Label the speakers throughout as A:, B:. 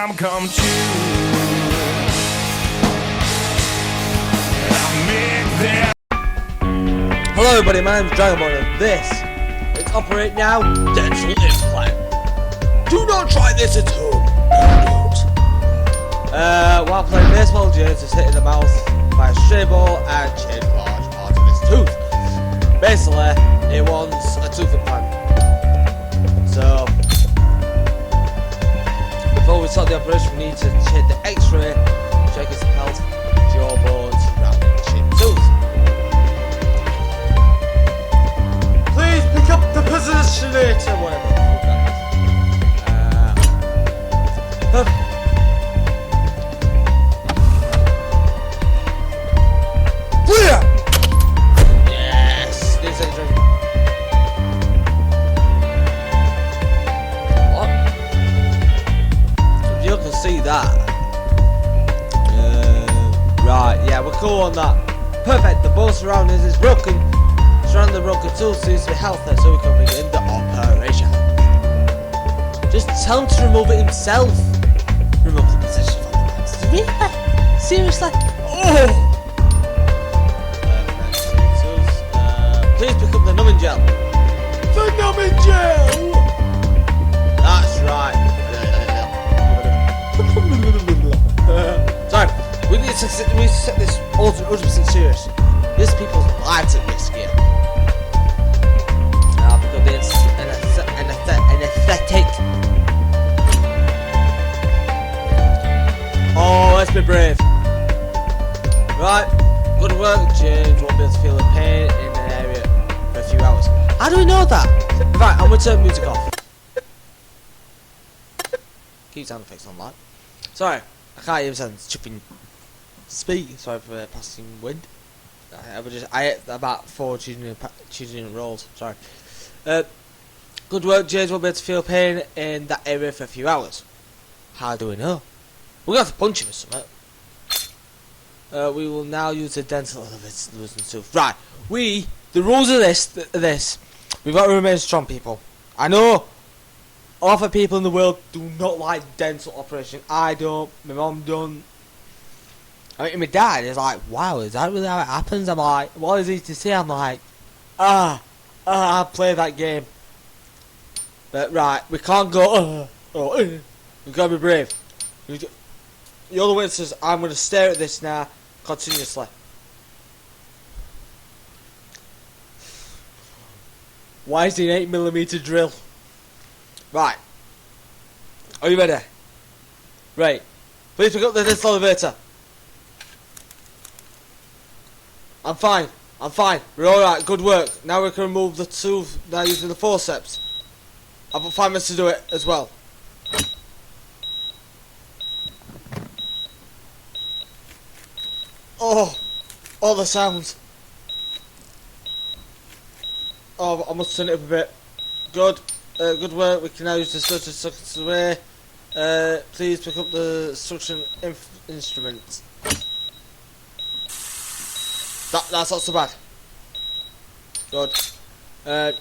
A: time come true. I'll make that.
B: Hello everybody, my name is Dragonborn and this is Operate Now Dental Implant. Do not try this at home. While playing baseball, James is hit in the mouth by a stray ball and changed large part of his tooth. Basically, he wants a tooth implant. So, before we start the operation, we need to check the X-ray, check his health, jaw bones, round chin tooth. Please pick up the positionator, whatever the fuck that is. Clear! Yes! This is ready. What? You can see that. Right, yeah, we're cool on that. Perfect, the bone surroundings is broken. Surrounding the broken tooth seems to be healthy, so we can begin the operation. Just tell him to remove it himself. Remove the position from the box. Really? Seriously? Oh! Please pick up the numbing gel. The numbing gel! That's right. Sorry, we need to set this 100% serious. This people's lives at risk here. Because it's anesthetic. Oh, let's be brave. Right, good work. James won't be able to feel the pain in an area for a few hours. How do we know that? Right, I'm going to turn music off. Keep sound effects on that. Sorry, I can't even sound chipping speak. Sorry for passing wind. I ate about 4 cheesy rolls. Sorry. Good work, James won't be able to feel pain in that area for a few hours. How do we know? We're going to have to punch him or something. We will now use the dental tooth. Right, the rules of this, we've got to remain strong, people. I know half the people in the world do not like dental operation. I don't, my mom don't. I mean, my dad is like, wow, is that really how it happens? I'm like, what is he to say? I'm like, I play that game. But right, we can't go, we've got to be brave. You're the witnesses. I'm going to stare at this now continuously. Why is it an 8mm drill? Right. Are you ready? Right. Please pick up the dental elevator. I'm fine. We're alright. Good work. Now we can remove the tooth now using the forceps. I've got 5 minutes to do it as well. Oh, all the sounds. Oh, I must turn it up a bit. Good. Good work. We can now use the suction away. Please pick up the suction instrument. That's not so bad. Good. I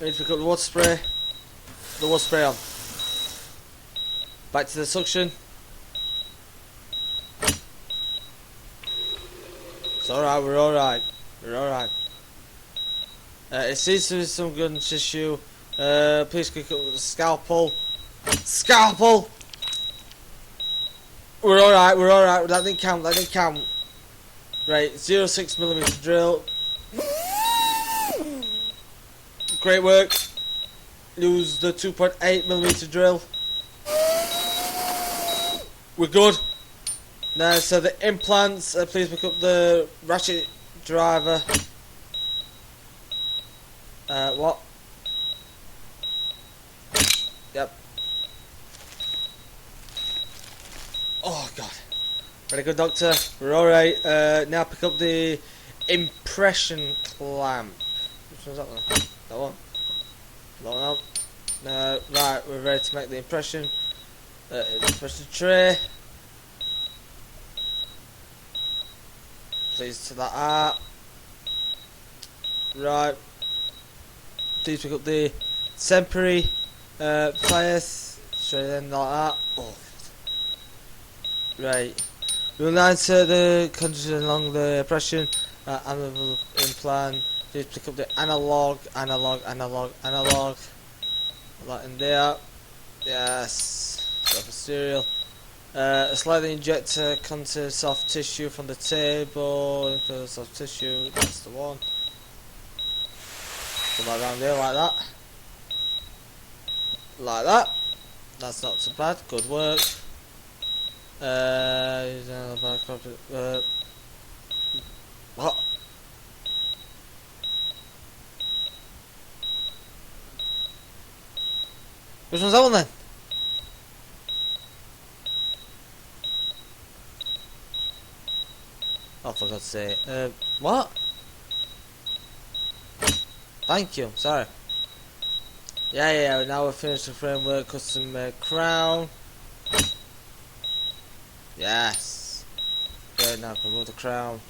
B: need to pick up the water spray. The water spray on. Back to the suction. It's alright, we're alright. It seems to be some good tissue. Please pick up the scalpel. Scalpel! We're alright. That didn't count. Right, 0.6mm drill. Great work. Use the 2.8mm drill. We're good. Now, so the implants, please pick up the ratchet driver. What? Yep. Oh god. Very good, doctor. We're alright. Now pick up the impression clamp. Which one's that one? That one? That one out. Right, we're ready to make the impression. Impression tray. Please to that art. Right. Please pick up the temporary pliers. Straight in like that. Oh. Right. We will now insert the condition along the impression analog implant. Please pick up the analog. That in there. Yes. Got the serial. Slide the injector contains soft tissue from the table into the soft tissue. That's the one. Put that down there like that. Like that. That's not so bad. Good work. What? Which one's that one then? Oh, for God's sake. What? Thank you, sorry. Yeah, now we've finished the framework, custom crown. Yes. Good, now I can remove the crown.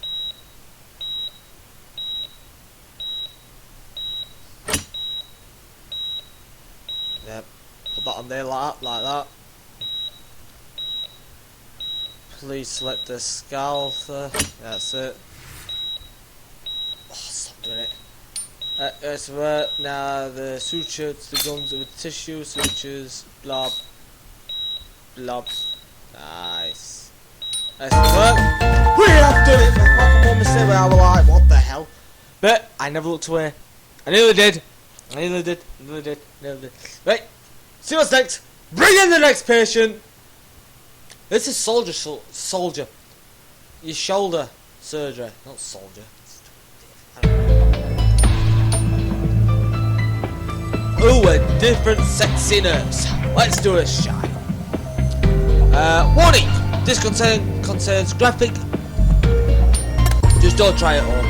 B: Yep. Put that on there like that. Please select the scalper. That's it. Oh, stop doing it. So now the suture to the gums with tissue, sutures, blob. Nice. Nice work. We have done it! Apart from one mistake where I was like, what the hell? But I never looked away. I nearly did. Nearly did. Right. See what's next. Bring in the next patient. This is soldier. Your shoulder surgery, not soldier. Ooh, a different sexy nurse. Let's do a shot. Warning! This concerns graphic. Just don't try it all.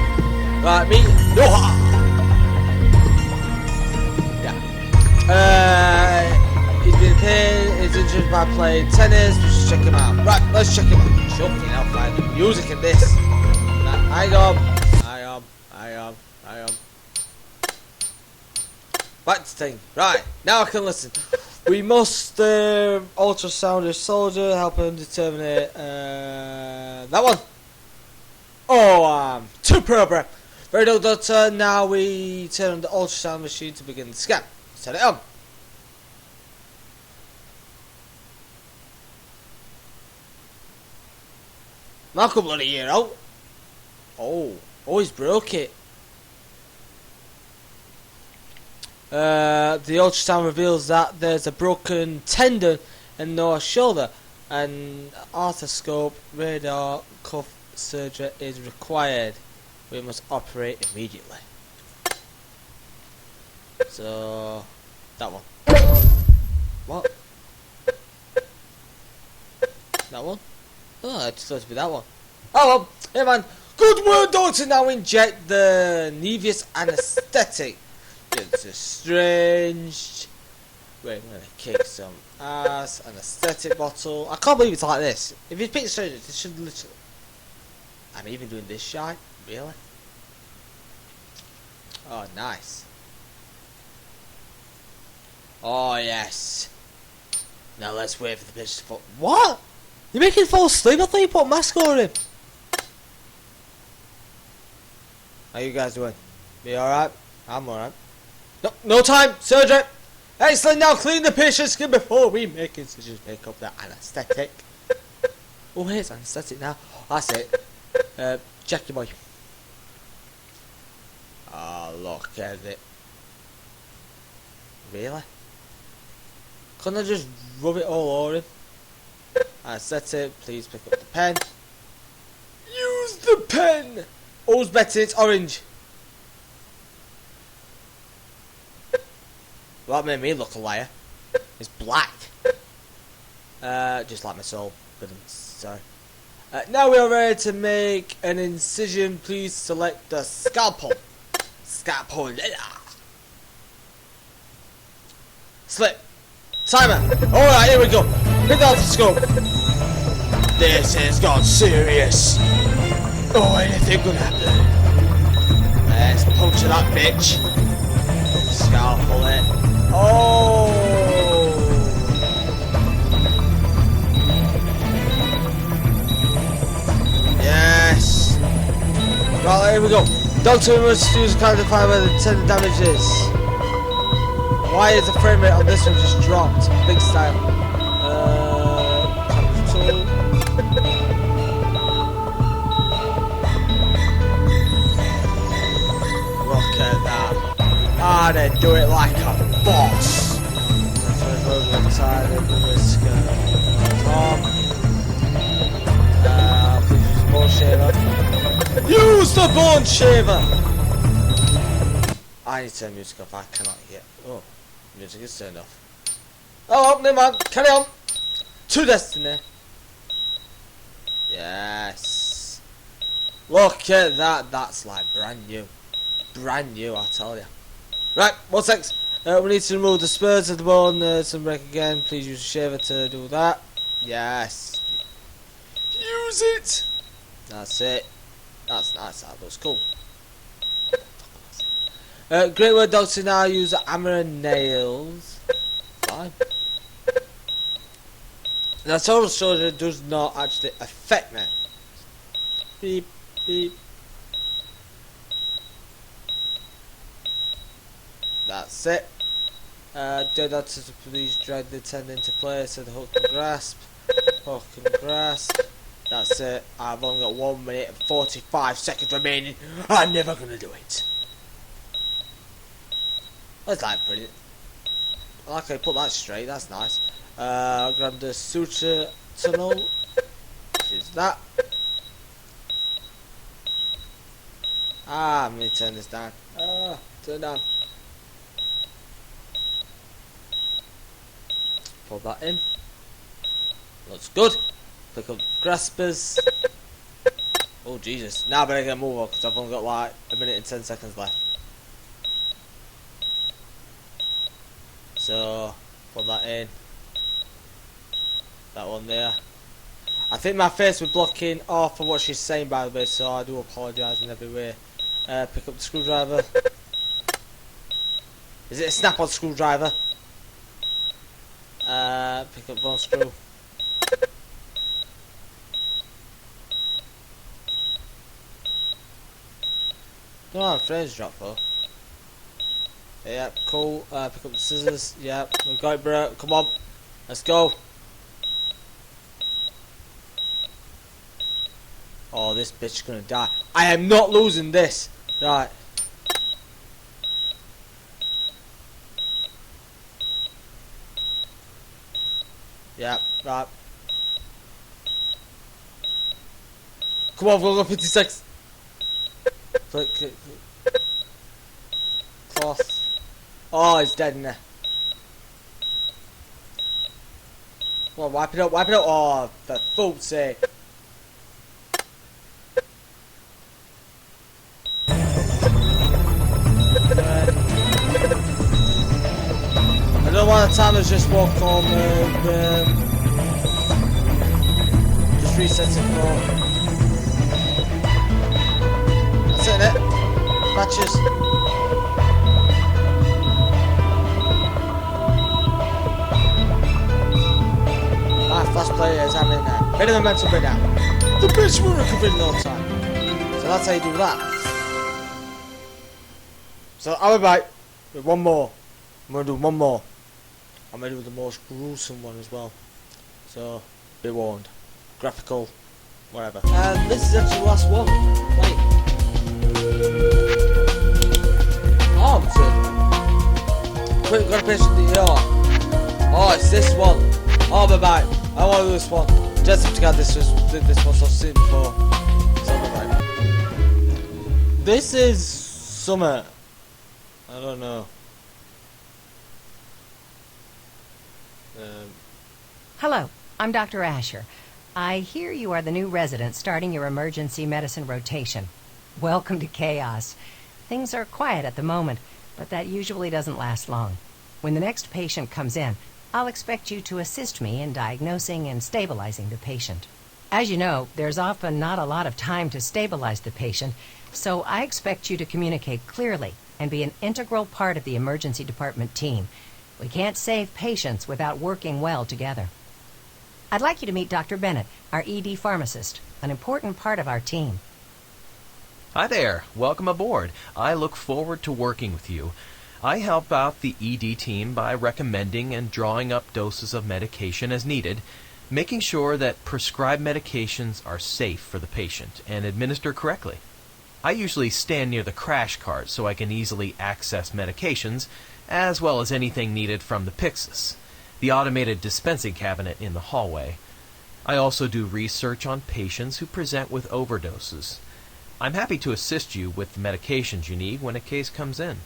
B: Right, me? No. Yeah. He's been paid. He's injured by playing tennis. Just check him out. Right, let's check him out. Shuffling out, find the music in this. Hang on. Back to thing. Right, now I can listen. We must ultrasound a soldier, help him determine it. That one. Oh, too programmed. Very good, doctor. Now we turn on the ultrasound machine to begin the scan. Turn it on. Knock a bloody ear out. Oh, he's broke it. The ultrasound reveals that there's a broken tendon and no shoulder, and arthroscope radar cuff surgery is required. We must operate immediately. So that one. What? That one? Oh, it's supposed to be that one. Oh well, hey man. Good word, doctor. Now inject the nervous anesthetic. It's a strange. Wait, I'm gonna kick some ass. Anesthetic bottle. I can't believe it's like this. If you pick strange, it should literally. I'm even doing this shite. Really? Oh, nice. Oh yes. Now let's wait for the patient to fall. What? You're making him fall asleep? I thought you put a mask on him. How you guys doing? You alright? I'm alright. No time! Surgery! Excellent, now clean the patient's skin before we make incisions. Pick up the anesthetic. Oh, here's anesthetic now. That's it. Check your boy. Oh, look at it. Really? Couldn't I just rub it all over him? Anesthetic, please pick up the pen. Use the pen! All's better, it's orange. Well, that made me look a liar. It's black. Just like my soul. But I'm sorry. Now we are ready to make an incision. Please select the scalpel. Scalpel. Slip. Timer. Alright, here we go. Hit the arthroscope. This has gone serious. Oh, anything could happen. Let's puncture that bitch. Scalpel it. Oh! here we go. Doctor must use character fire where the intended damage is. Why is the frame rate on this one just dropped? Big style. Capital. Look at that. Ah, they do it like a boss. That's why we're inside the risk. Please use the bone shaver. Use the bone shaver! I need to turn music off, I cannot hear. Oh, music is turned off. Oh, never mind, carry on! To destiny! Yes! Look at that, that's like brand new. Brand new, I tell you. Right, what's next? We need to remove the spurs of the bone, some break again. Please use a shaver to do that. Yes. Use it! That's it. That's nice, that looks cool. Great work, Doctor. Now use the hammer and nails. Fine. Now, total soldier does not actually affect me. Beep, beep. That's it. Do that to please drag the tendon into place so the hook can grasp. Hook can grasp. That's it. I've only got 1 minute and 45 seconds remaining. I'm never gonna do it. That's like brilliant. I like how you put that straight. That's nice. I'll grab the suture tunnel. Use that. Let me turn this down. Turn down. Pull that in. Looks good. Pick up graspers. Oh Jesus! Now I better get move on because I've only got like 1 minute and 10 seconds left. So put that in. That one there. I think my face was blocking off for what she's saying, by the way, so I do apologise in every way. Pick up the screwdriver. Is it a snap-on screwdriver? Pick up bone screw. Don't know how the frames drop though. Yeah, cool. Pick up the scissors. Yeah, we've got it, bro. Come on, let's go. Oh, this bitch is gonna die. I am not losing this. Right. Yeah, right. Come on, we've got 56. Click. Cloth. Oh, it's dead in there. Come on, wipe it up, wipe it up. Oh, for fuck's sake. I don't want the timers just walk on just reset it for. That's it, innit? Patches. Flash players, I'm in there. Bit of momentum breakdown. The bitch will recover in no time. So that's how you do that. So I'll be back with one more. I'm gonna do one more. I'm gonna do the most gruesome one as well. So be warned. Graphical, whatever. And this is actually the last one. Wait. Oh, quick, got a patient in the ER. Oh, it's this one. Oh, bye bye. I want to do this one. Just have to get this one so soon before. So bye. This is summer. I don't know.
C: Hello, I'm Dr. Asher. I hear you are the new resident starting your emergency medicine rotation. Welcome to chaos. Things are quiet at the moment, but that usually doesn't last long. When the next patient comes in, I'll expect you to assist me in diagnosing and stabilizing the patient. As you know, there's often not a lot of time to stabilize the patient, so I expect you to communicate clearly and be an integral part of the emergency department team. We can't save patients without working well together. I'd like you to meet Dr. Bennett, our ED pharmacist, an important part of our team.
D: Hi there. Welcome aboard. I look forward to working with you. I help out the ED team by recommending and drawing up doses of medication as needed, making sure that prescribed medications are safe for the patient and administered correctly. I usually stand near the crash cart so I can easily access medications, as well as anything needed from the Pyxis, the automated dispensing cabinet in the hallway. I also do research on patients who present with overdoses. I'm happy to assist you with the medications you need when a case comes in.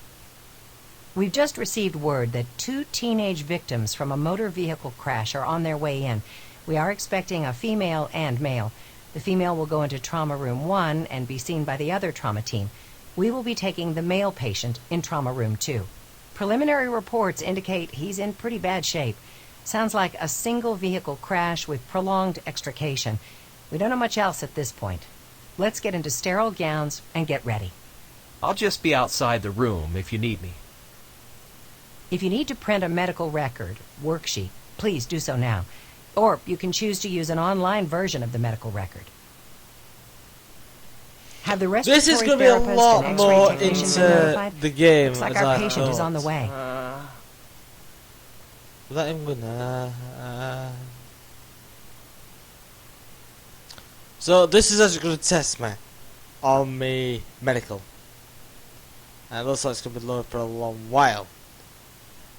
C: We've just received word that 2 teenage victims from a motor vehicle crash are on their way in. We are expecting a female and male. The female will go into Trauma Room 1 and be seen by the other trauma team. We will be taking the male patient in Trauma Room 2. Preliminary reports indicate he's in pretty bad shape. Sounds like a single vehicle crash with prolonged extrication. We don't know much else at this point. Let's get into sterile gowns and get ready.
D: I'll just be outside the room if you need me.
C: If you need to print a medical record, worksheet, please do so now. Or you can choose to use an online version of the medical record. Have the respiratory
B: This is going to be a
C: therapist
B: lot
C: and X-ray
B: more
C: technician been
B: into
C: notified?
B: the game.
C: Looks like
B: as
C: our
B: I
C: patient is on the
B: thought.
C: way.
B: Let him go now. So this is actually going to test me on me medical. And it looks like it's going to be loaded for a long while.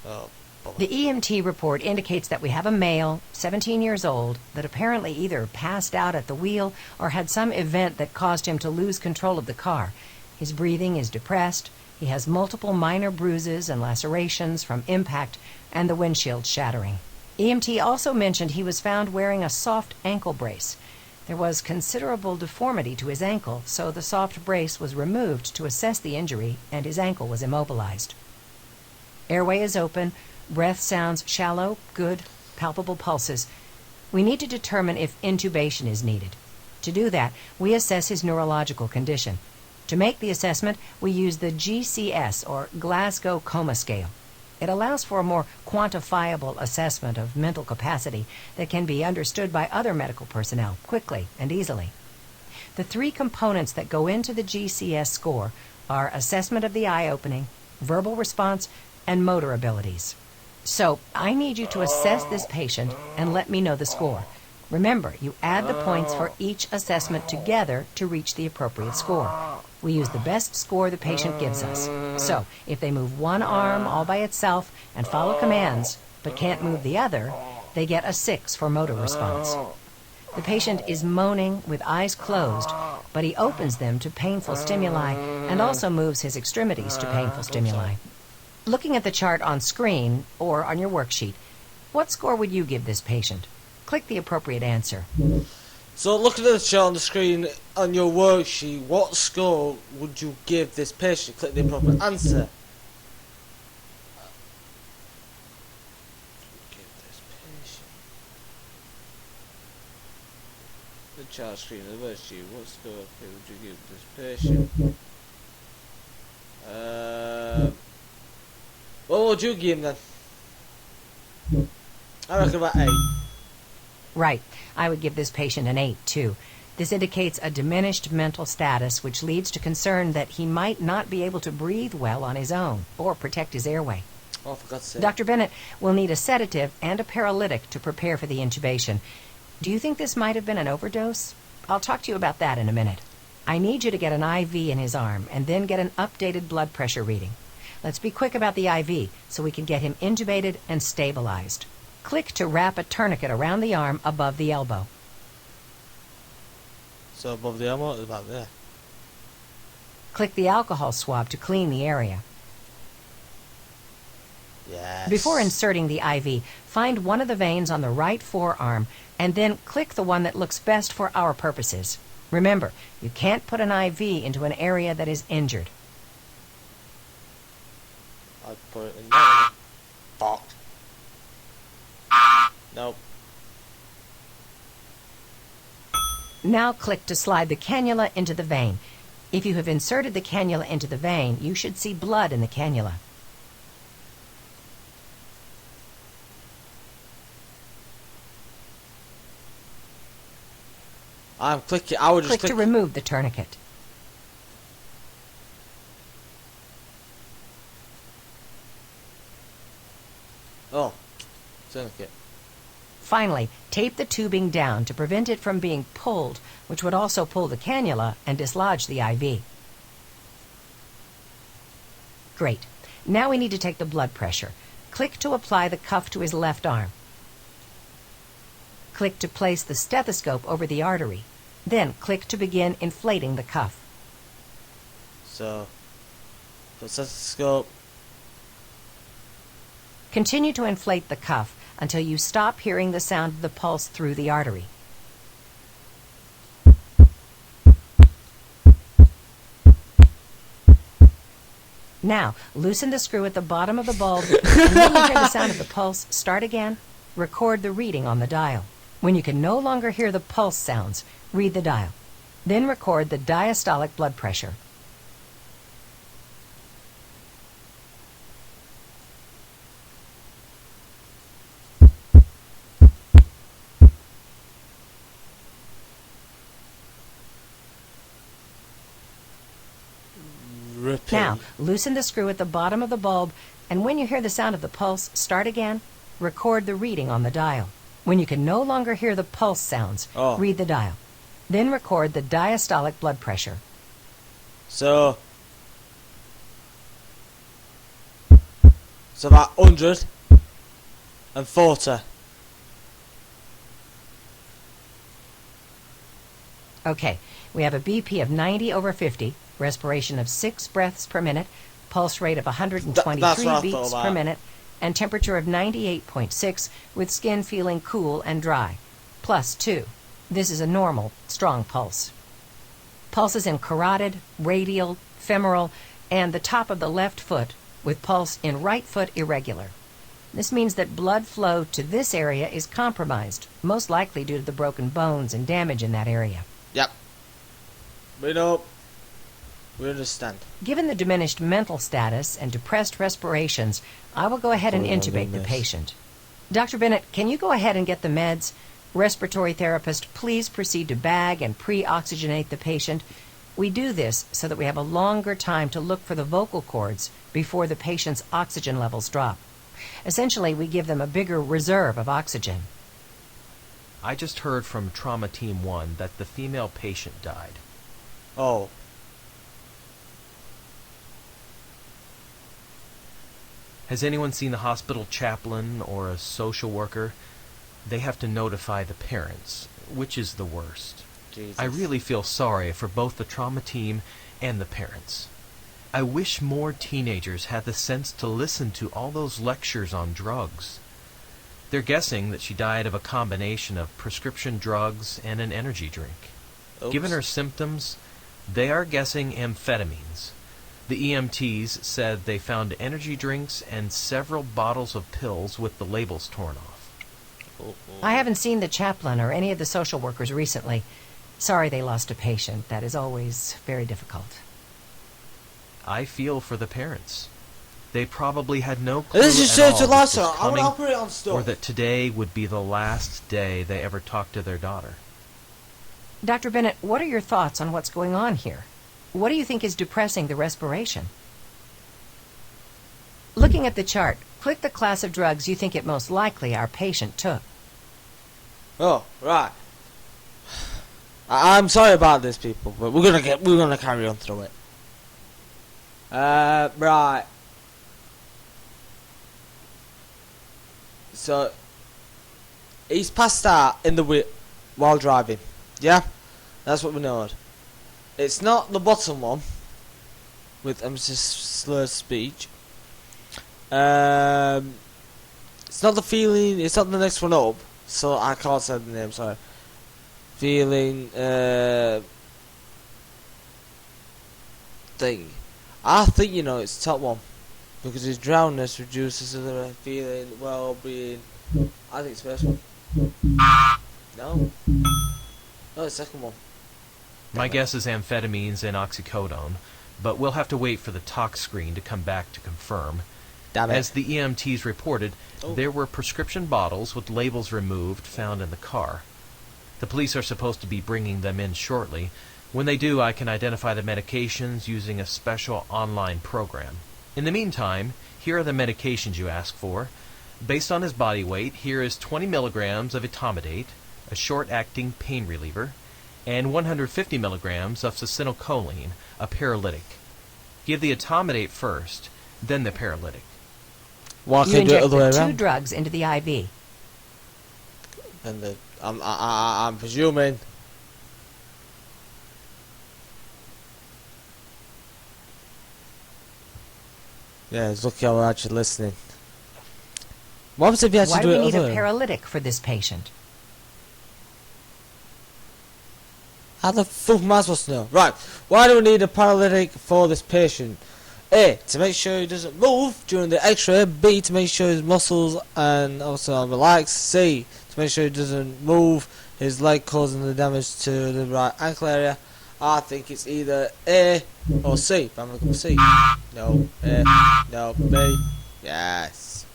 B: Oh,
C: The EMT report indicates that we have a male, 17 years old, that apparently either passed out at the wheel or had some event that caused him to lose control of the car. His breathing is depressed. He has multiple minor bruises and lacerations from impact and the windshield shattering. EMT also mentioned he was found wearing a soft ankle brace. There was considerable deformity to his ankle, so the soft brace was removed to assess the injury and his ankle was immobilized. Airway is open. Breath sounds shallow, good, palpable pulses. We need to determine if intubation is needed. To do that, we assess his neurological condition. To make the assessment, we use the GCS, or Glasgow Coma Scale. It allows for a more quantifiable assessment of mental capacity that can be understood by other medical personnel quickly and easily. The 3 components that go into the GCS score are assessment of the eye opening, verbal response, and motor abilities. So, I need you to assess this patient and let me know the score. Remember, you add the points for each assessment together to reach the appropriate score. We use the best score the patient gives us. So, if they move one arm all by itself and follow commands, but can't move the other, they get a 6 for motor response. The patient is moaning with eyes closed, but he opens them to painful stimuli and also moves his extremities to painful stimuli. Looking at the chart on screen or on your worksheet, what score would you give this patient? Click the appropriate answer.
B: So looking at the chart on the screen on your worksheet, what score would you give this patient? Click the appropriate answer. Give this patient. The chart screen on the worksheet, what score would you give this patient? What would you give him then? I reckon about 8.
C: Right. I would give this patient an 8, too. This indicates a diminished mental status, which leads to concern that he might not be able to breathe well on his own or protect his airway.
B: Oh, for God's sake.
C: Dr. Bennett will need a sedative and a paralytic to prepare for the intubation. Do you think this might have been an overdose? I'll talk to you about that in a minute. I need you to get an IV in his arm and then get an updated blood pressure reading. Let's be quick about the IV so we can get him intubated and stabilized. Click to wrap a tourniquet around the arm above the elbow.
B: So above the elbow, it's about there.
C: Click the alcohol swab to clean the area.
B: Yes.
C: Before inserting the IV, find one of the veins on the right forearm and then click the one that looks best for our purposes. Remember, you can't put an IV into an area that is injured.
B: I'd put it in there. Fuck. Nope.
C: Now click to slide the cannula into the vein. If you have inserted the cannula into the vein, you should see blood in the cannula.
B: I'm clicking. I would just
C: Click
B: click.
C: to remove the tourniquet. Finally, tape the tubing down to prevent it from being pulled, which would also pull the cannula and dislodge the IV. Great. Now we need to take the blood pressure. Click to apply the cuff to his left arm. Click to place the stethoscope over the artery. Then click to begin inflating the cuff.
B: So, put stethoscope.
C: Continue to inflate the cuff until you stop hearing the sound of the pulse through the artery. Now, loosen the screw at the bottom of the bulb, and when you hear the sound of the pulse start again, record the reading on the dial. When you can no longer hear the pulse sounds, read the dial. Then record the diastolic blood pressure.
B: Repeat.
C: Now, loosen the screw at the bottom of the bulb, and when you hear the sound of the pulse start again, record the reading on the dial. When you can no longer hear the pulse sounds, read the dial. Then record the diastolic blood pressure.
B: So about 140.
C: Okay, we have a BP of 90/50, respiration of 6 breaths per minute, pulse rate of 123
B: That's what I
C: beats
B: thought
C: per
B: about.
C: minute, and temperature of 98.6 with skin feeling cool and dry. +2. This is a normal, strong pulse. Pulses in carotid, radial, femoral, and the top of the left foot, with pulse in right foot irregular. This means that blood flow to this area is compromised, most likely due to the broken bones and damage in that area.
B: Yep. We know. We understand.
C: Given the diminished mental status and depressed respirations, I will go ahead and intubate the patient. Dr. Bennett, can you go ahead and get the meds? Respiratory therapist, please proceed to bag and pre-oxygenate the patient. We do this so that we have a longer time to look for the vocal cords before the patient's oxygen levels drop. Essentially, we give them a bigger reserve of oxygen.
D: I just heard from Trauma Team 1 that the female patient died.
B: Oh.
D: Has anyone seen the hospital chaplain or a social worker? They have to notify the parents, which is the worst.
B: Jesus.
D: I really feel sorry for both the trauma team and the parents. I wish more teenagers had the sense to listen to all those lectures on drugs. They're guessing that she died of a combination of prescription drugs and an energy drink.
B: Oops.
D: Given her symptoms, they are guessing amphetamines. The EMTs said they found energy drinks and several bottles of pills with the labels torn off.
C: I haven't seen the chaplain or any of the social workers recently. Sorry they lost a patient. That is always very difficult.
D: I feel for the parents. They probably had no clue
B: This is
D: at
B: so
D: all
B: to
D: this
B: last.
D: was
B: I want
D: coming,
B: to put it on stuff.
D: or that today would be the last day they ever talked to their daughter.
C: Dr. Bennett, what are your thoughts on what's going on here? What do you think is depressing the respiration? Looking at the chart, click the class of drugs you think it most likely our patient took.
B: Oh, right. I'm sorry about this, people, but we're gonna carry on through it. Right. So he's passed out in the while driving. Yeah, that's what we know. It's not the bottom one with emphasis slurred speech. It's not the feeling. It's not the next one up. So I can't say the name. Sorry. Feeling thing. I think it's top one because his drownness reduces the feeling, well-being. I think it's first one. No, it's second one.
D: My guess is amphetamines and oxycodone, but we'll have to wait for the tox screen to come back to confirm.
B: Damn it.
D: As the EMTs reported, there were prescription bottles with labels removed found in the car. The police are supposed to be bringing them in shortly. When they do, I can identify the medications using a special online program. In the meantime, here are the medications you asked for. Based on his body weight, here is 20 milligrams of etomidate, a short-acting pain reliever, and 150 milligrams of succinylcholine, a paralytic. Give the etomidate first, then the paralytic.
B: Why
C: You
B: can't do it
C: inject
B: other way
C: the 2
B: around?
C: drugs into the IV.
B: And I'm presuming. Yeah, it's lucky I'm actually listening. What happens if you
C: Why
B: actually
C: do
B: do
C: we
B: it
C: need
B: other
C: a
B: way?
C: paralytic for this patient?
B: How the fuck am I supposed to know? Right, why do we need a paralytic for this patient? A, to make sure he doesn't move during the x-ray. B, to make sure his muscles and also are relaxed. C, to make sure he doesn't move his leg, causing the damage to the right ankle area. I think it's either A or C, but I'm gonna go C. No, A, no, B, yes.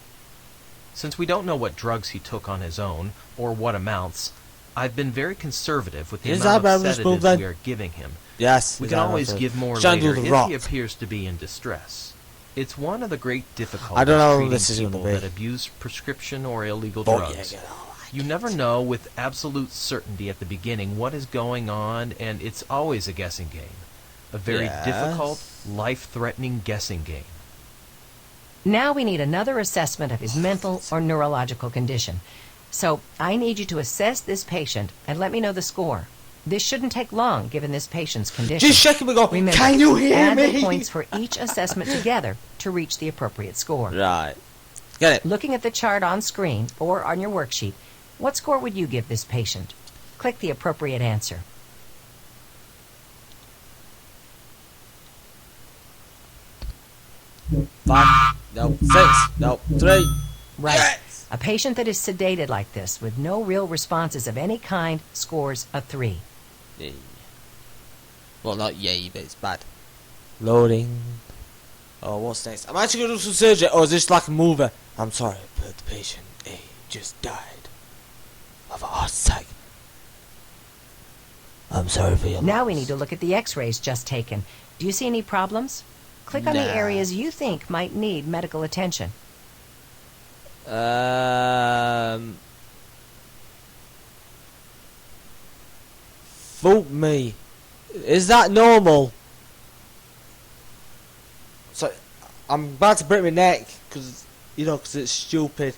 D: Since we don't know what drugs he took on his own, or what amounts, I've been very conservative with the
B: His
D: amount
B: eyebrow
D: of
B: was
D: sedatives
B: moved then.
D: we are giving him.
B: Yes.
D: We
B: his
D: can
B: eyebrow
D: always
B: was-
D: give more
B: Trying to
D: later
B: do the
D: if
B: rock.
D: he appears to be in distress. It's one of the great difficulties
B: I don't know
D: treating
B: who this is gonna
D: people
B: be.
D: that abuse prescription or illegal
B: Oh,
D: drugs.
B: yeah, get all right.
D: You never know with absolute certainty at the beginning what is going on, and it's always a guessing game. A very
B: Yes.
D: difficult, life-threatening guessing game.
C: Now we need another assessment of his mental or neurological condition. So I need you to assess this patient and let me know the score. This shouldn't take long given this patient's condition.
B: Just shake him and go,
C: Remember,
B: can you hear
C: add
B: me?
C: the points for each assessment together to reach the appropriate score.
B: Right. Get it.
C: Looking at the chart on screen or on your worksheet, what score would you give this patient? Click the appropriate answer.
B: Five. No. 6. No. 3.
C: Right.
B: Yes.
C: A patient that is sedated like this with no real responses of any kind scores a 3.
B: Yay. Well, not yay, but it's bad. Loading. Oh, what's next? I'm actually going to do some surgery, or is this like a movie? I'm sorry, but the patient A just died of a heart attack. I'm sorry for your
C: Now we
B: loss.
C: need to look at the x-rays just taken. Do you see any problems? Click on the
B: Nah.
C: areas you think might need medical attention.
B: Fuck me. Is that normal? So, I'm about to break my neck, because, you know, because it's stupid.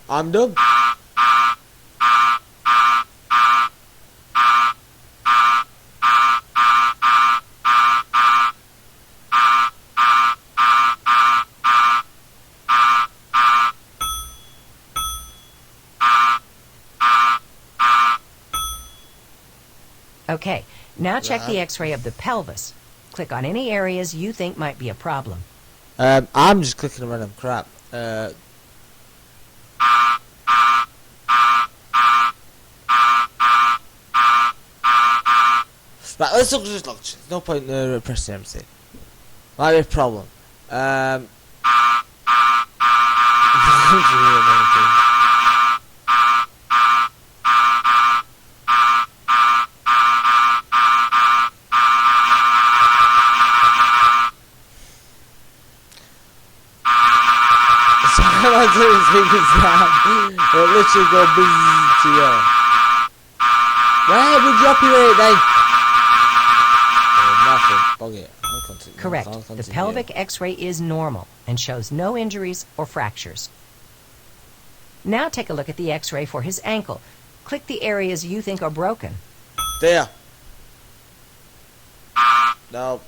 B: I'm done.
C: Okay, now check the
B: Right.
C: x-ray of the pelvis. Click on any areas you think might be a problem.
B: I'm just clicking random crap. Right, let's look at this. Look, there's no point in pressing MC. Might be a problem. Sometimes these fingers down, it'll literally go bzzz to you. Where would you operate then? Nothing. Bog it. I'll continue.
C: Correct.
B: I'll
C: The
B: continue.
C: pelvic x-ray is normal and shows no injuries or fractures. Now take a look at the x-ray for his ankle. Click the areas you think are broken.
B: There. No.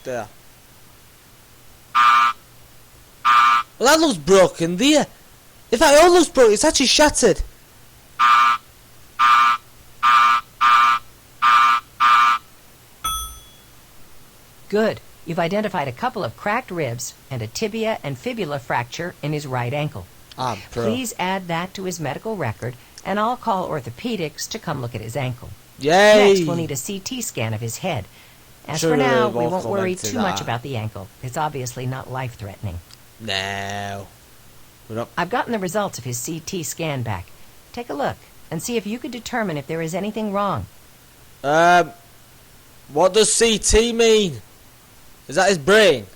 B: There. Well, that looks broken there. In fact, it all looks broken. It's actually shattered.
C: Good. You've identified a couple of cracked ribs and a tibia and fibula fracture in his right ankle.
B: I'm pro.
C: Please add that to his medical record, and I'll call orthopedics to come look at his ankle.
B: Yay!
C: Next, we'll need a CT scan of his head. As
B: Sure,
C: for now,
B: we've
C: we
B: all
C: won't worry
B: commented
C: too much
B: that.
C: about the ankle. It's obviously not life-threatening.
B: No. We're not.
C: I've gotten the results of his CT scan back. Take a look and see if you could determine if there is anything wrong.
B: What does CT mean? Is that his brain?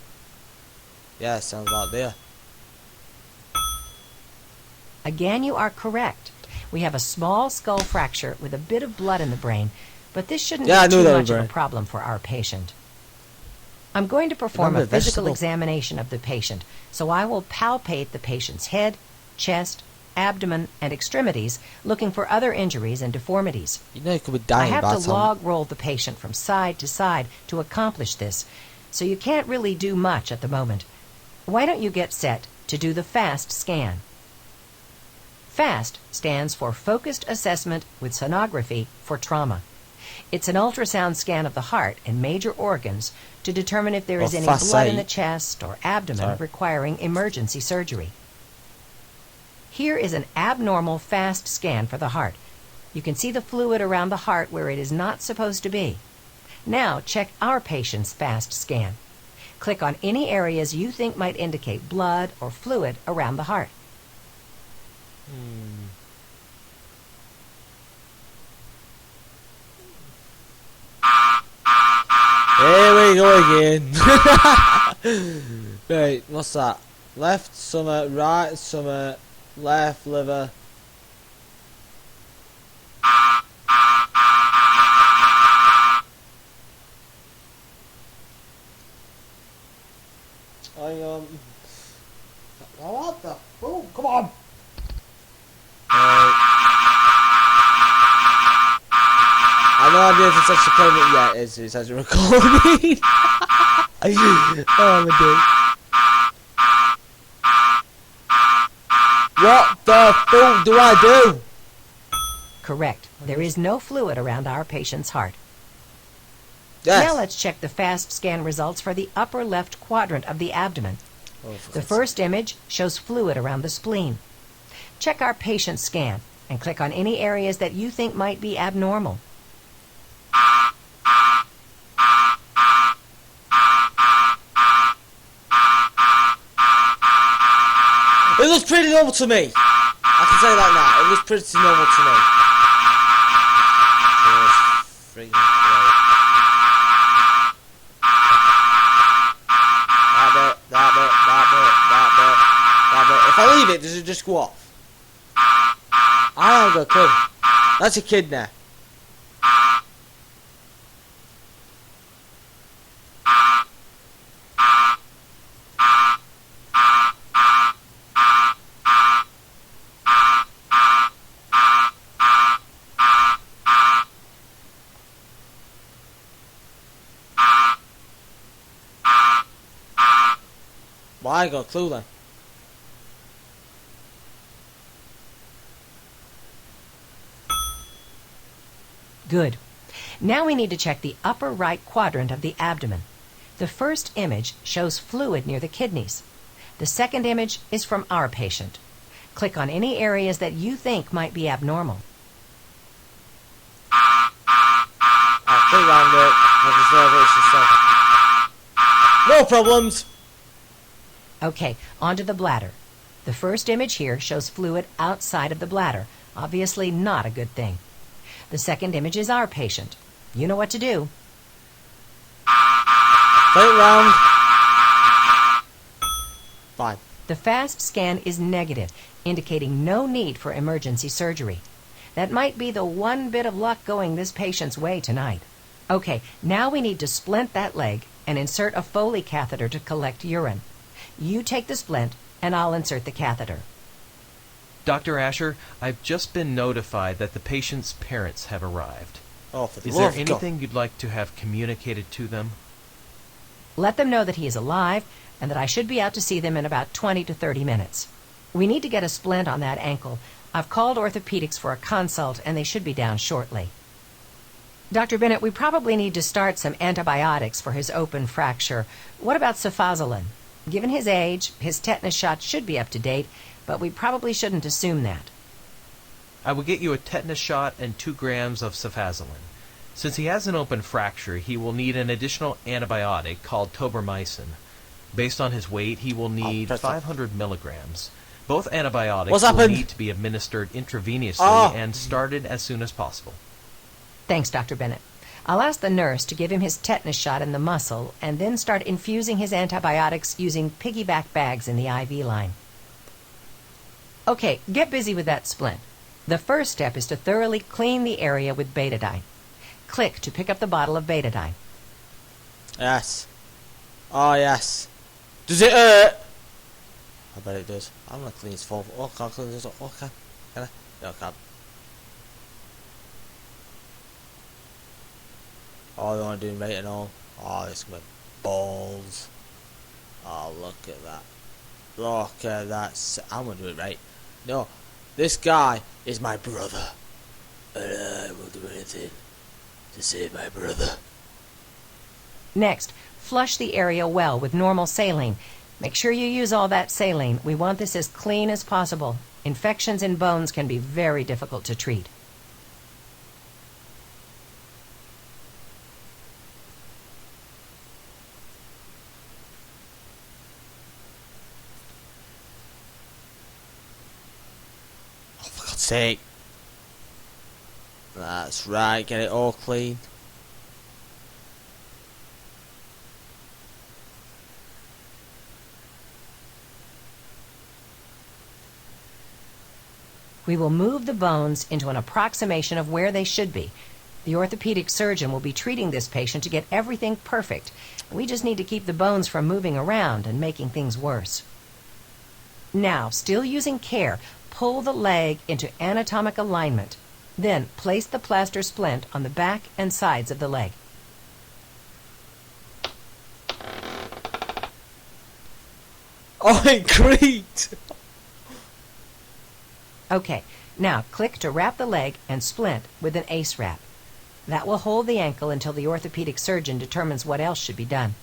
B: Yeah, sounds like there.
C: Again, you are correct. We have a small skull fracture with a bit of blood in the brain, but this shouldn't
B: Yeah, I
C: be
B: knew
C: too
B: that was
C: much of a
B: brain.
C: problem for our patient. I'm going to perform
B: Remember
C: a physical
B: vegetable.
C: examination of the patient, so I will palpate the patient's head, chest, abdomen, and extremities, looking for other injuries and deformities.
B: You know, he could be
C: I
B: dying
C: have
B: by
C: to
B: the time.
C: log roll the patient from side to side to accomplish this, so you can't really do much at the moment. Why don't you get set to do the FAST scan? FAST stands for Focused Assessment with Sonography for Trauma. It's an ultrasound scan of the heart and major organs to determine if there is
B: Or
C: any
B: FAST.
C: blood in the chest or abdomen
B: Sorry.
C: requiring emergency surgery. Here is an abnormal FAST scan for the heart. You can see the fluid around the heart where it is not supposed to be. Now check our patient's FAST scan. Click on any areas you think might indicate blood or fluid around the heart.
B: Here we go again. Right, what's that? Left summer, right summer, left liver. What the? Oh, come on. I have no idea if it's actually playing it yet. It's actually recording. Oh, I'm a dick. What the fuck do I do?
C: Correct. There is no fluid around our patient's heart.
B: Yes.
C: Now let's check the FAST scan results for the upper left quadrant of the abdomen.
B: Oh, for
C: The
B: God's
C: first image shows fluid around the spleen. Check our patient's scan and click on any areas that you think might be abnormal.
B: It looks pretty normal to me. I can say that now. It looks pretty normal to me. Just freaking great. That bit. If I leave it, does it just go off? I haven't got a clue. That's a kid now. Well, I ain't got a clue then.
C: Good. Now we need to check the upper right quadrant of the abdomen. The first image shows fluid near the kidneys. The second image is from our patient. Click on any areas that you think might be abnormal.
B: I'll click around it. I'll reserve it. No problems.
C: Okay, onto the bladder. The first image here shows fluid outside of the bladder. Obviously not a good thing. The second image is our patient. You know what to do.
B: Play it round. Fine.
C: The FAST scan is negative, indicating no need for emergency surgery. That might be the one bit of luck going this patient's way tonight. Okay, now we need to splint that leg and insert a Foley catheter to collect urine. You take the splint, and I'll insert the catheter.
D: Dr. Asher, I've just been notified that the patient's parents have arrived.
B: Oh, for the
D: Is there
B: love of God.
D: anything you'd like to have communicated to them?
C: Let them know that he is alive and that I should be out to see them in about 20 to 30 minutes. We need to get a splint on that ankle. I've called orthopedics for a consult, and they should be down shortly. Dr. Bennett, we probably need to start some antibiotics for his open fracture. What about cefazolin? Given his age, his tetanus shot should be up to date, but we probably shouldn't assume that.
D: I will get you a tetanus shot and 2 grams of cefazolin. Since he has an open fracture, he will need an additional antibiotic called tobramycin. Based on his weight, he will need 500 milligrams. Both antibiotics
B: What's
D: will
B: happened?
D: need to be administered intravenously
B: Oh.
D: and started as soon as possible.
C: Thanks, Dr. Bennett. I'll ask the nurse to give him his tetanus shot in the muscle and then start infusing his antibiotics using piggyback bags in the IV line. Okay, get busy with that splint. The first step is to thoroughly clean the area with betadine. Click to pick up the bottle of betadine.
B: Yes. Oh, yes. Does it hurt? I bet it does. I'm gonna clean this full. Oh, can't clean this up. Oh, can I? No, I can't. Oh, they want to do right and all. Oh, this is my balls. Oh, look at that. Look at that. I'm gonna do it right. No, this guy is my brother. And I will do anything to save my brother.
C: Next, flush the area well with normal saline. Make sure you use all that saline. We want this as clean as possible. Infections in bones can be very difficult to treat.
B: Oh, for God's sake. That's right, get it all clean.
C: We will move the bones into an approximation of where they should be. The orthopedic surgeon will be treating this patient to get everything perfect. We just need to keep the bones from moving around and making things worse. Now, still using care, pull the leg into anatomic alignment. Then place the plaster splint on the back and sides of the leg.
B: Oh, it creaked!
C: Okay, now click to wrap the leg and splint with an ACE wrap. That will hold the ankle until the orthopedic surgeon determines what else should be done.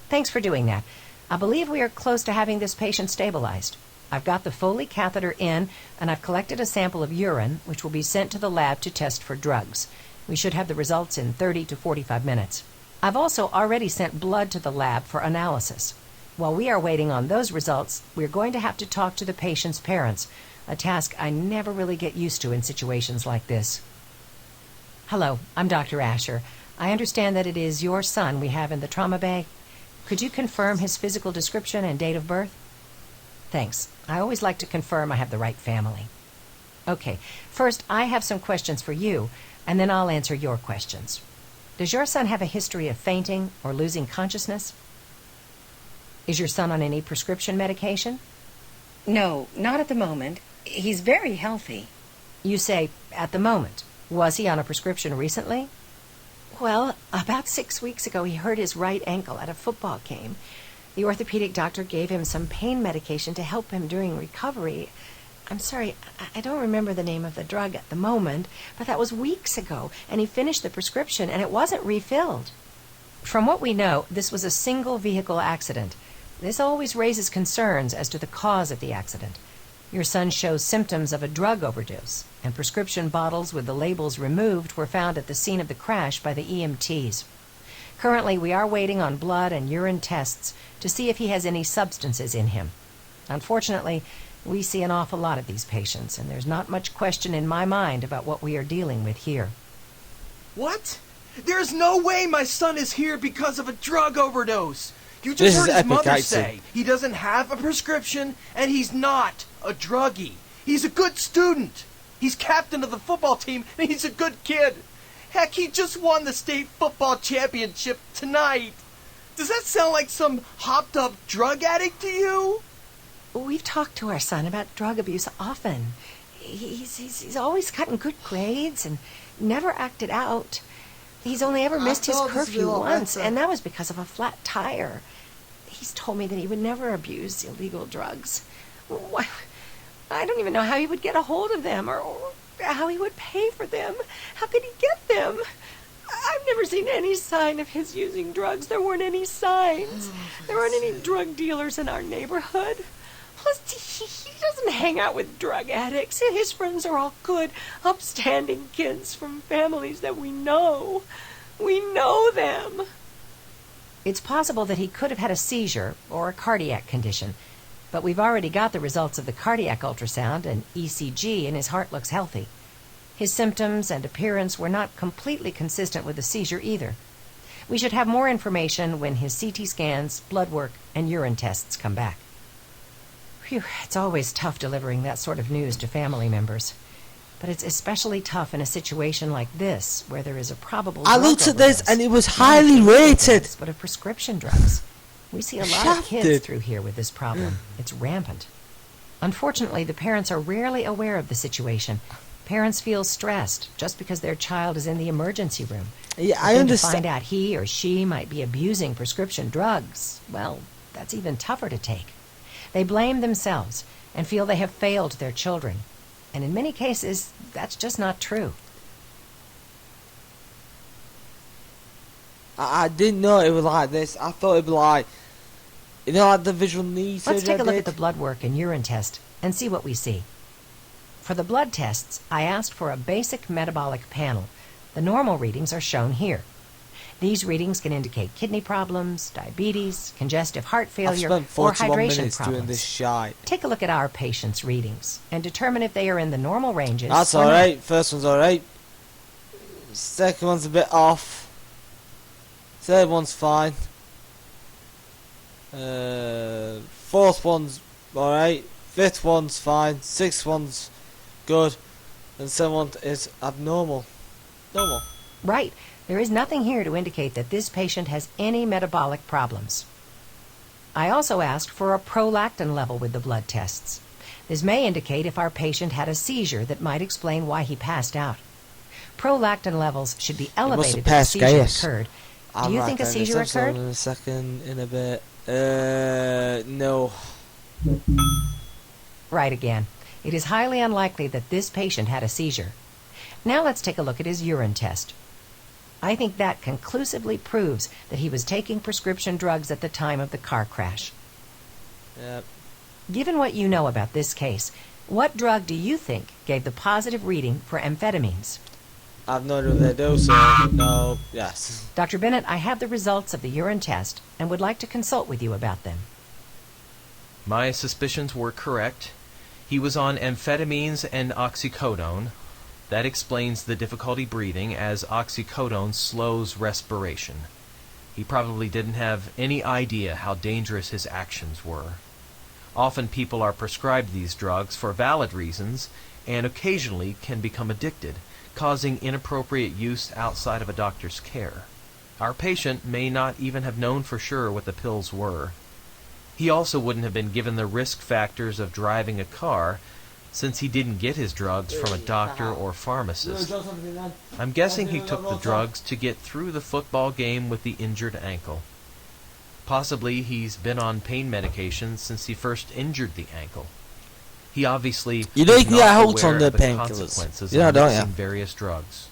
C: Thanks for doing that. I believe we are close to having this patient stabilized. I've got the Foley catheter in, and I've collected a sample of urine, which will be sent to the lab to test for drugs. We should have the results in 30 to 45 minutes. I've also already sent blood to the lab for analysis. While we are waiting on those results, we're going to have to talk to the patient's parents, a task I never really get used to in situations like this. Hello, I'm Dr. Asher. I understand that it is your son we have in the trauma bay. Could you confirm his physical description and date of birth? Thanks. I always like to confirm I have the right family. Okay, first I have some questions for you, and then I'll answer your questions. Does your son have a history of fainting or losing consciousness? Is your son on any prescription medication?
E: No, not at the moment. He's very healthy.
C: You say, at the moment. Was he on a prescription recently?
E: Well, about 6 weeks ago, he hurt his right ankle at a football game. The orthopedic doctor gave him some pain medication to help him during recovery. I'm sorry, I don't remember the name of the drug at the moment, but that was weeks ago, and he finished the prescription, and it wasn't refilled.
C: From what we know, this was a single vehicle accident. This always raises concerns as to the cause of the accident. Your son shows symptoms of a drug overdose, and prescription bottles with the labels removed were found at the scene of the crash by the EMTs. Currently, we are waiting on blood and urine tests to see if he has any substances in him. Unfortunately, we see an awful lot of these patients, and there's not much question in my mind about what we are dealing with here.
D: What? There's no way my son is here because of a drug overdose. You
B: This
D: just
B: is
D: heard his
B: epic,
D: mother
B: actually.
D: say he doesn't have a prescription and he's not a druggie. He's a good student. He's captain of the football team and he's a good kid. Heck, he just won the state football championship tonight. Does that sound like some hopped up drug addict to you?
E: We've talked to our son about drug abuse often. He's always gotten good grades and never acted out. He's only ever missed his curfew once, and that was because of a flat tire. He's told me that he would never abuse illegal drugs. Why, I don't even know how he would get a hold of them or how he would pay for them. How could he get them? I've never seen any sign of his using drugs. There weren't any signs. There weren't any drug dealers in our neighborhood. Plus, He doesn't hang out with drug addicts. His friends are all good, upstanding kids from families that we know. We know them. It's possible that he could have had a seizure or a cardiac condition, but we've already got the results of the cardiac ultrasound and ECG, and his heart looks healthy. His symptoms and appearance were not completely consistent with the seizure either. We should have more information when his CT scans, blood work, and urine tests come back. Phew, it's always tough delivering that sort of news to family members. But it's especially tough in a situation like this, where there is a probable
B: I
E: drug
B: looked at this
E: overdose.
B: and it was
E: Not
B: highly
E: of illegal
B: rated.
E: drugs, but of prescription drugs. We see a lot of kids
B: Shafted.
E: through here with this problem. It's rampant. Unfortunately, the parents are rarely aware of the situation. Parents feel stressed just because their child is in the emergency room.
B: Yeah,
E: But
B: I
E: then to
B: understand.
E: find out he or she might be abusing prescription drugs, well, that's even tougher to take. They blame themselves and feel they have failed their children. And in many cases, that's just not true.
B: I didn't know it was like this. I thought it'd be like, you know, like the visual knee surgery.
E: Let's take a
B: I
E: look
B: did?
E: at the blood work and urine test and see what we see. For the blood tests, I asked for a basic metabolic panel. The normal readings are shown here. These readings can indicate kidney problems, diabetes, congestive heart
B: I've
E: failure,
B: spent
E: or
B: 41
E: hydration
B: minutes doing
E: problems.
B: this shite.
E: Take a look at our patient's readings and determine if they are in the normal ranges.
B: That's
E: or not.
B: alright. First one's alright. Second one's a bit off. Third one's fine. Fourth one's alright. Fifth one's fine. Sixth one's good. And seventh one is abnormal. Normal.
E: Right. There is nothing here to indicate that this patient has any metabolic problems. I also asked for a prolactin level with the blood tests. This may indicate if our patient had a seizure that might explain why he passed out. Prolactin levels should be elevated if a
B: passed
E: seizure
B: gas.
E: occurred.
B: I'll
E: Do you
B: write
E: think a
B: down
E: seizure
B: this episode
E: occurred?
B: in a second, in a bit. No.
E: Right again. It is highly unlikely that this patient had a seizure. Now let's take a look at his urine test. I think that conclusively proves that he was taking prescription drugs at the time of the car crash.
B: Yep.
E: Given what you know about this case, what drug do you think gave the positive reading for amphetamines?
B: I've no idea what they do, so no. Yes.
E: Dr. Bennett, I have the results of the urine test and would like to consult with you about them.
D: My suspicions were correct. He was on amphetamines and oxycodone. That explains the difficulty breathing, as oxycodone slows respiration. He probably didn't have any idea how dangerous his actions were. Often people are prescribed these drugs for valid reasons and occasionally can become addicted, causing inappropriate use outside of a doctor's care. Our patient may not even have known for sure what the pills were. He also wouldn't have been given the risk factors of driving a car, since he didn't get his drugs from a doctor or pharmacist. I'm guessing he took the drugs to get through the football game with the injured ankle. Possibly he's been on pain medication since he first injured the ankle. He obviously
B: You know
D: was
B: you can get
D: not
B: hooked
D: aware
B: on the
D: of
B: painkillers.
D: consequences
B: You know,
D: of
B: don't ya?
D: mixing various drugs.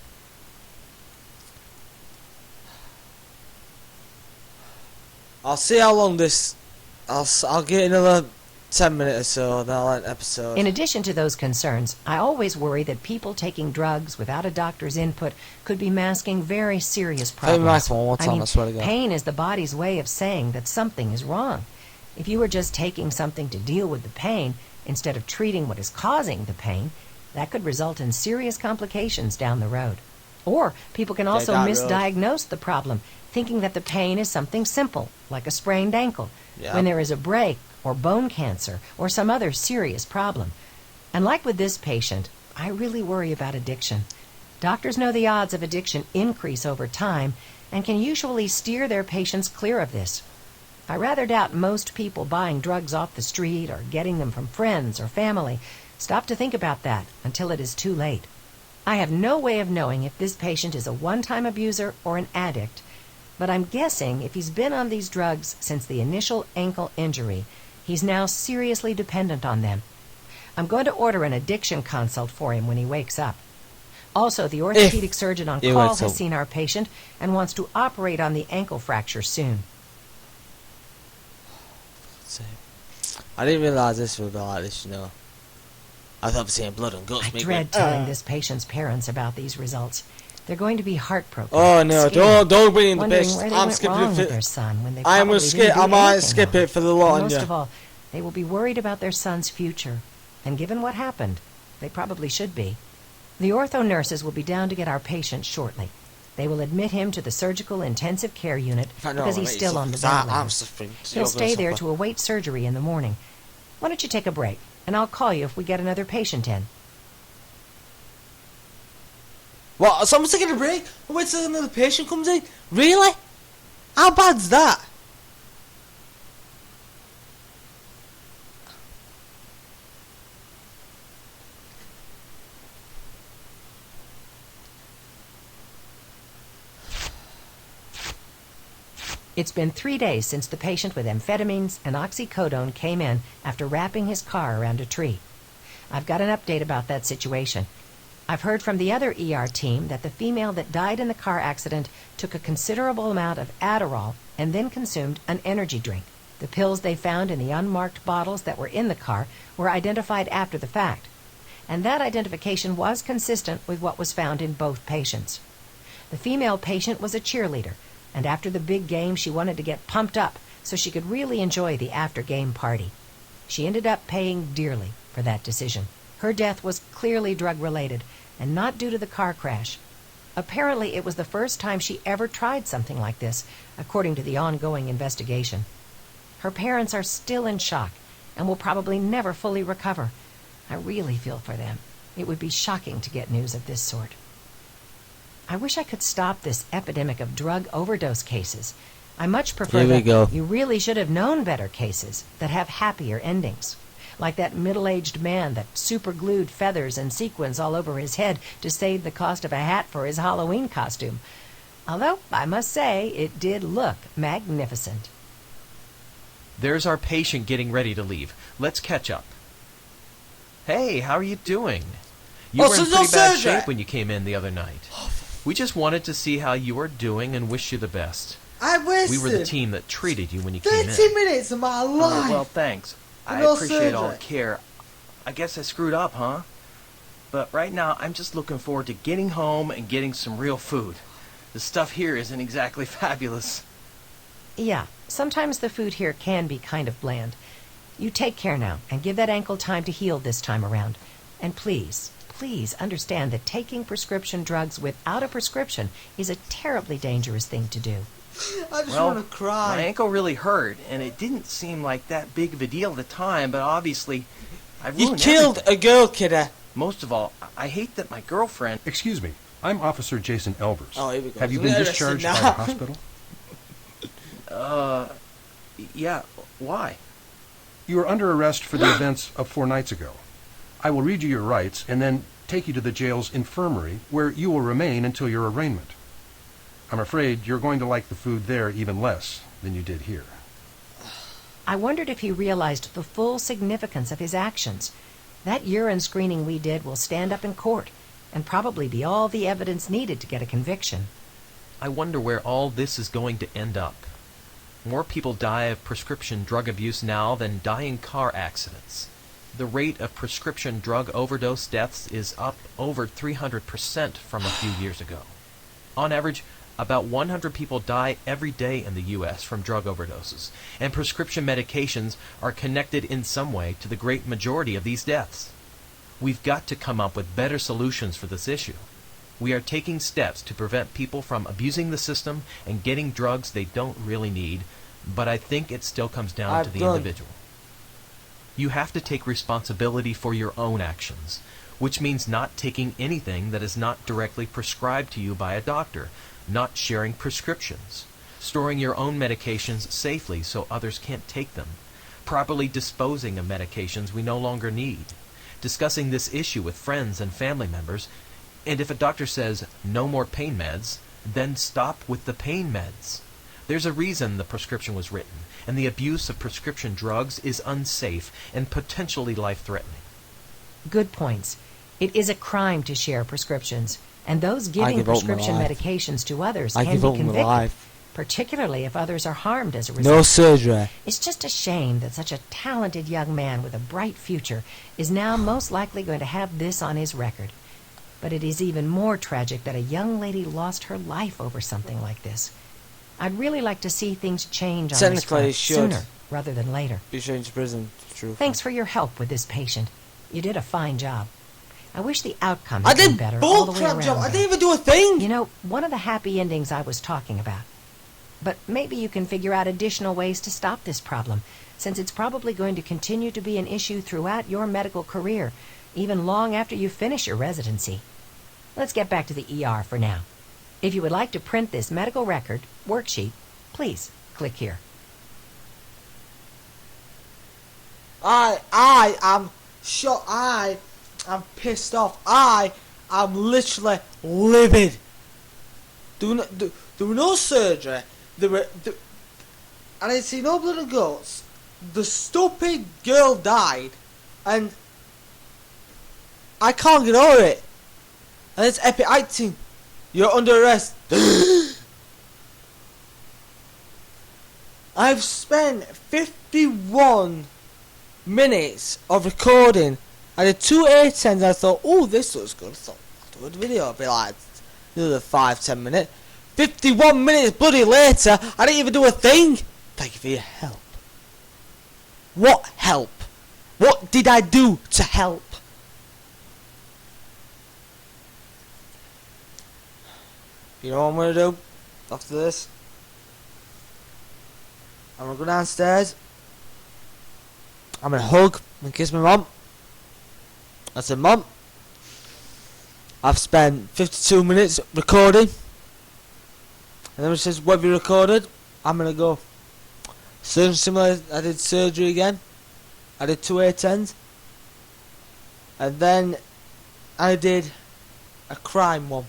B: I'll see how long this. I'll get another 10 minutes or so, then I'll end the episode.
E: In addition to those concerns, I always worry that people taking drugs without a doctor's input could be masking very serious
B: Play my
E: problems.
B: microphone one more time, I swear to God.
E: Pain is the body's way of saying that something is wrong. If you were just taking something to deal with the pain instead of treating what is causing the pain, that could result in serious complications down the road. Or people can also
B: that road.
E: misdiagnose the problem, thinking that the pain is something simple, like a sprained ankle,
B: Yeah.
E: when there is a break or bone cancer or some other serious problem. And like with this patient, I really worry about addiction. Doctors know the odds of addiction increase over time and can usually steer their patients clear of this. I rather doubt most people buying drugs off the street or getting them from friends or family stop to think about that until it is too late. I have no way of knowing if this patient is a one-time abuser or an addict, but I'm guessing if he's been on these drugs since the initial ankle injury, he's now seriously dependent on them. I'm going to order an addiction consult for him when he wakes up. Also, the orthopedic surgeon on
B: he
E: call
B: wakes
E: has
B: up.
E: seen our patient and wants to operate on the ankle fracture soon.
B: I didn't realise this would be like this, you know. I thought seeing blood and guts.
C: I
B: make
C: dread
B: me-
C: telling this patient's parents about these results. They're going to be heartbroken.
B: Oh no!
C: scared,
B: Don't bring in the
C: wondering
B: bitch.
C: where they
B: I'm
C: went
B: skipping
C: wrong
B: it.
C: with their son when they
B: I'm
C: probably
B: gonna skip.
C: didn't
B: I
C: do
B: might
C: anything
B: skip
C: wrong.
B: it for the lot.
C: And most
B: Yeah.
C: of all, they will be worried about their son's future. And given what happened, they probably should be. The ortho nurses will be down to get our patient shortly. They will admit him to the surgical intensive care unit
B: If I know
C: because
B: I'm
C: he's
B: right,
C: still
B: it's
C: on the
B: because I'm
C: ventilator.
B: suffering.
C: He'll stay there to await surgery in the morning. Why don't you take a break, and I'll call you if we get another patient in.
B: What? Someone's taking a break? Wait till another patient comes in? Really? How bad's that?
C: It's been 3 days since the patient with amphetamines and oxycodone came in after wrapping his car around a tree. I've got an update about that situation. I've heard from the other ER team that the female that died in the car accident took a considerable amount of Adderall and then consumed an energy drink. The pills they found in the unmarked bottles that were in the car were identified after the fact, and that identification was consistent with what was found in both patients. The female patient was a cheerleader, and after the big game she wanted to get pumped up so she could really enjoy the after-game party. She ended up paying dearly for that decision. Her death was clearly drug-related and not due to the car crash. Apparently it was the first time she ever tried something like this, according to the ongoing investigation. Her parents are still in shock and will probably never fully recover. I really feel for them. It would be shocking to get news of this sort. I wish I could stop this epidemic of drug overdose cases. I much prefer
B: Here we
C: that
B: go.
C: you really should have known better cases that have happier endings. Like that middle-aged man that superglued feathers and sequins all over his head to save the cost of a hat for his Halloween costume. Although, I must say, it did look magnificent.
D: There's our patient getting ready to leave. Let's catch up. Hey, how are you doing? You
B: Oh,
D: were
B: so
D: in
B: no
D: pretty bad
B: surgery.
D: shape when you came in the other night. We just wanted to see how you were doing and wish you the best.
B: I wasted
D: We were the team that treated you when you came
B: 30
D: in.
B: minutes of my
F: Oh,
B: life.
F: well, thanks. I
B: No
F: appreciate all the
B: surgery.
F: care. I guess I screwed up, huh? But right now, I'm just looking forward to getting home and getting some real food. The stuff here isn't exactly fabulous.
C: Yeah, sometimes the food here can be kind of bland. You take care now and give that ankle time to heal this time around. And please, please understand that taking prescription drugs without a prescription is a terribly dangerous thing to do.
B: I just
F: Well,
B: want to cry.
F: my ankle really hurt, and it didn't seem like that big of a deal at the time, but obviously, I
B: You
F: ruined
B: killed
F: everything.
B: a girl, kidder.
F: Most of all, I hate that my girlfriend...
G: Excuse me. I'm Officer Jason Elvers.
B: Oh, here we go.
G: Have you
B: We're
G: been
B: arrested
G: discharged
B: now.
G: by the hospital?
F: Yeah, why?
G: You are under arrest for the events of 4 nights ago. I will read you your rights and then take you to the jail's infirmary, where you will remain until your arraignment. I'm afraid you're going to like the food there even less than you did here.
C: I wondered if he realized the full significance of his actions. That urine screening we did will stand up in court and probably be all the evidence needed to get a conviction.
D: I wonder where all this is going to end up. More people die of prescription drug abuse now than die in car accidents. The rate of prescription drug overdose deaths is up over 300% from a few years ago. On average, about 100 people die every day in the U.S. from drug overdoses, and prescription medications are connected in some way to the great majority of these deaths. We've got to come up with better solutions for this issue. We are taking steps to prevent people from abusing the system and getting drugs they don't really need, but I think it still comes down to the individual. You have to take responsibility for your own actions, which means not taking anything that is not directly prescribed to you by a doctor, not sharing prescriptions, storing your own medications safely so others can't take them, properly disposing of medications we no longer need, discussing this issue with friends and family members, and if a doctor says no more pain meds, then stop with the pain meds. There's a reason the prescription was written, and the abuse of prescription drugs is unsafe and potentially life-threatening.
C: Good points. It is a crime to share prescriptions, and those
B: I
C: giving
B: give up my
C: prescription
B: life.
C: medications to others
B: I
C: can
B: give
C: be
B: up my
C: convicted.
B: life.
C: particularly if others are harmed as a result.
B: No surgery.
C: It's just a shame that such a talented young man with a bright future is now most likely going to have this on his record. But it is even more tragic that a young lady lost her life over something like this. I'd really like to see things change on this
B: Technically,
C: front
B: it should.
C: sooner rather than later.
B: Be shown to prison. True.
C: Thanks for your help with this patient. You did a fine job. I wish the outcome
B: I
C: had been
B: did
C: better all the way
B: bullcrap
C: around.
B: job. I
C: though.
B: didn't even do a thing.
C: You know, one of the happy endings I was talking about. But maybe you can figure out additional ways to stop this problem, since it's probably going to continue to be an issue throughout your medical career, even long after you finish your residency. Let's get back to the ER for now. If you would like to print this medical record worksheet, please click here.
B: I am shocked. I am pissed off. I am literally livid. There were no surgery. I didn't see no blood and guts. The stupid girl died, and I can't get over it. And it's epic acting. You're under arrest. I've spent 51 minutes of recording. I did 2 A10s. I thought, oh, this looks good. I thought, I'll do a video. It'll be like another 5-10 minutes. 51 minutes bloody later, I didn't even do a thing. Thank you for your help. What help? What did I do to help? You know what I'm going to do after this? I'm going to go downstairs. I'm going to hug and kiss my mum. I said, Mum, I've spent 52 minutes recording. And then she says, what have you recorded? I'm going to go. Similar, I did surgery again. I did 2 A10s. And then I did a crime one.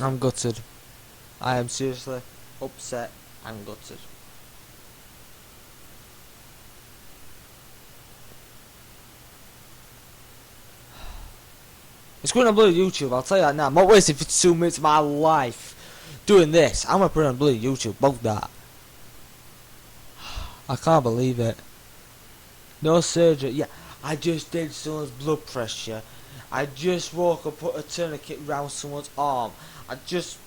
B: I'm gutted. I am seriously upset and gutted. It's going on bloody YouTube, I'll tell you that now. I'm not wasting 52 minutes of my life doing this. I'm going to put it on bloody YouTube, both that. I can't believe it. No surgery. Yeah, I just did someone's blood pressure. I just woke up, put a tourniquet round someone's arm. I just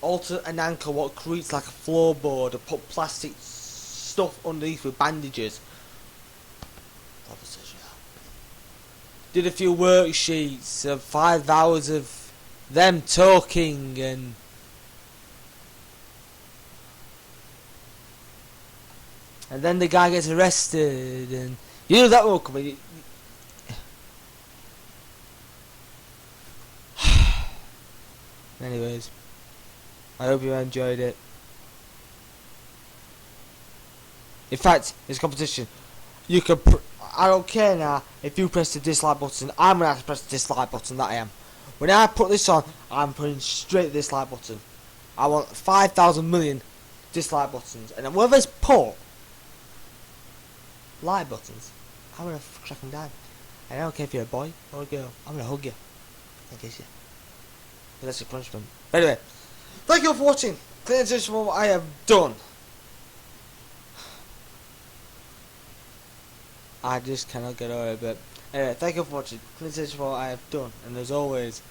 B: altered an ankle what creates like a floorboard and put plastic stuff underneath with bandages. Did a few worksheets of 5 hours of them talking and then the guy gets arrested and you know that will come in. Anyways, I hope you enjoyed it. In fact, it's competition. You can. I don't care now if you press the dislike button. I'm gonna have to press the dislike button. That I am. When I put this on, I'm putting straight the dislike button. I want 5,000 million dislike buttons, and whoever's put like buttons, I'm gonna track them down. And I don't care if you're a boy or a girl. I'm gonna hug you and kiss you. That's your punishment. Anyway, thank you all for watching. Clear attention for what I have done. I just cannot get over it. But anyway, thank you for watching. Clear attention for what I have done. And as always,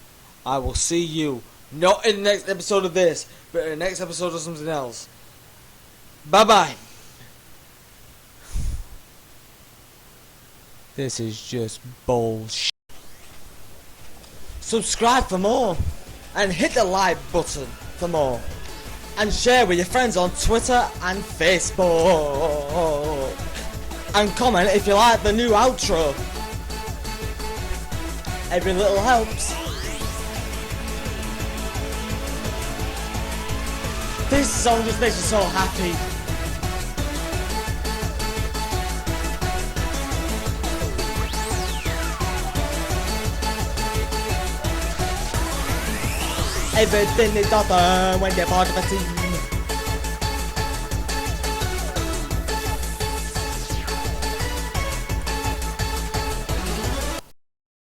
B: I will see you not in the next episode of this, but in the next episode of something else. Bye bye. This is just bullshit. Subscribe for more. And hit the like button for more. And share with your friends on Twitter and Facebook. And comment if you like the new outro. Every little helps. This song just makes me so happy. Everything is done when you're part of a team.